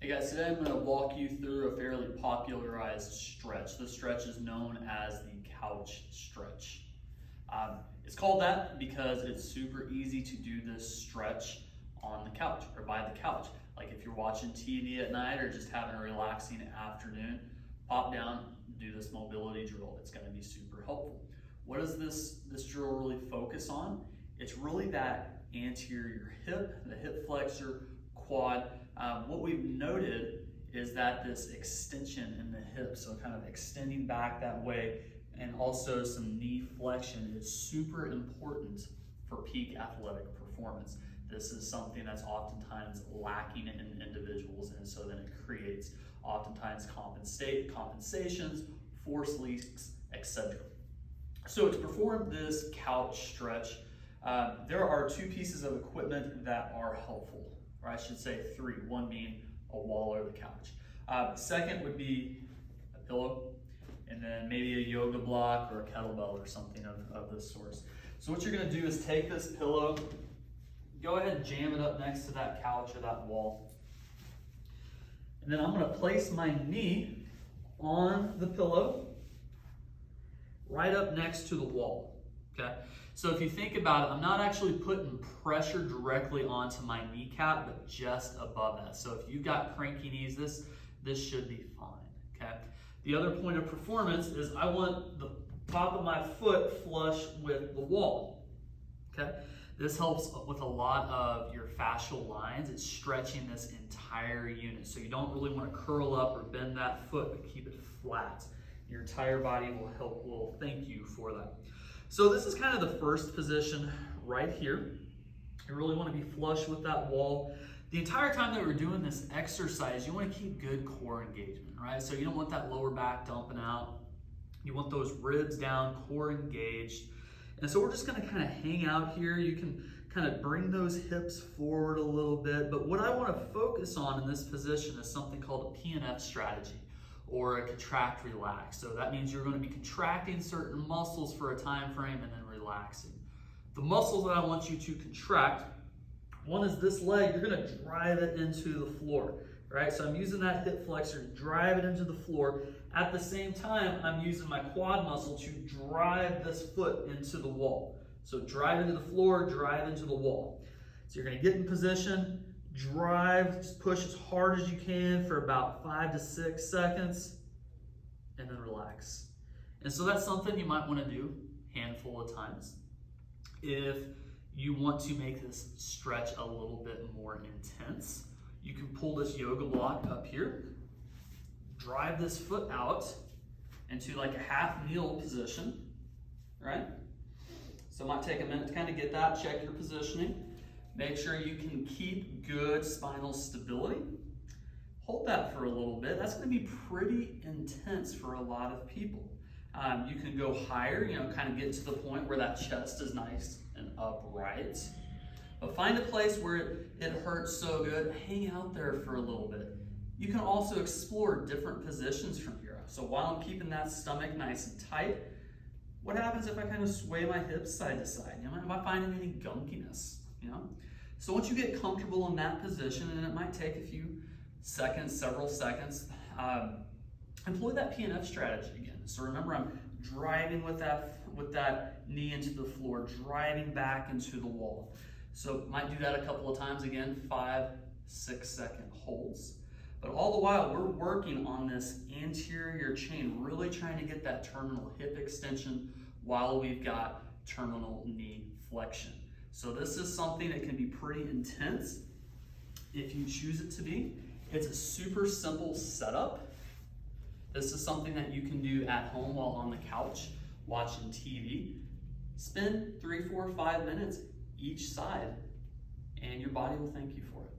Hey guys, today I'm going to walk you through a fairly popularized stretch. This stretch is known as the couch stretch. It's called that because it's super easy to do this stretch on the couch or by the couch. Like if you're watching TV at night or just having a relaxing afternoon, pop down, do this mobility drill. It's going to be super helpful. What does this drill really focus on? It's really that anterior hip, the hip flexor, quad. What we've noted is that this extension in the hip, so kind of extending back that way, and also some knee flexion is super important for peak athletic performance. This is something that's oftentimes lacking in individuals, and so then it creates oftentimes compensations, force leaks, etc. So to perform this couch stretch, there are two pieces of equipment that are helpful, or I should say three, one being a wall or the couch. Second would be a pillow, and then maybe a yoga block or a kettlebell or something of this sort. So what you're gonna do is take this pillow, go ahead and jam it up next to that couch or that wall. And then I'm gonna place my knee on the pillow right up next to the wall, okay? So if you think about it, I'm not actually putting pressure directly onto my kneecap, but just above that. So if you've got cranky knees, this should be fine, okay? The other point of performance is I want the top of my foot flush with the wall, okay? This helps with a lot of your fascial lines. It's stretching this entire unit. So you don't really want to curl up or bend that foot, but keep it flat. Your entire body will thank you for that. So this is kind of the first position right here. You really want to be flush with that wall. The entire time that we're doing this exercise, you want to keep good core engagement, right? So you don't want that lower back dumping out. You want those ribs down, core engaged. And so we're just going to kind of hang out here. You can kind of bring those hips forward a little bit. But what I want to focus on in this position is something called a PNF strategy, or a contract relax. So that means you're going to be contracting certain muscles for a time frame and then relaxing. The muscles that I want you to contract, one is this leg. You're going to drive it into the floor, right? So I'm using that hip flexor to drive it into the floor. At the same time, I'm using my quad muscle to drive this foot into the wall. So drive into the floor, drive into the wall. So you're going to get in position, drive, just push as hard as you can for about 5 to 6 seconds, and then relax. And so that's something you might want to do a handful of times. If you want to make this stretch a little bit more intense, you can pull this yoga block up here, drive this foot out into like a half kneel position, right? So it might take a minute to kind of get that, check your positioning. Make sure you can keep good spinal stability. Hold that for a little bit. That's going to be pretty intense for a lot of people. You can go higher, kind of get to the point where that chest is nice and upright. But find a place where it hurts so good, hang out there for a little bit. You can also explore different positions from here. So while I'm keeping that stomach nice and tight, what happens if I kind of sway my hips side to side? Am I finding any gunkiness? So once you get comfortable in that position, and it might take a few seconds, several seconds, employ that PNF strategy again. So remember, I'm driving with that knee into the floor, driving back into the wall. So might do that a couple of times again, 5, 6 second holds. But all the while, we're working on this anterior chain, really trying to get that terminal hip extension while we've got terminal knee flexion. So this is something that can be pretty intense if you choose it to be. It's a super simple setup. This is something that you can do at home while on the couch watching TV. Spend 3, 4, 5 minutes each side, and your body will thank you for it.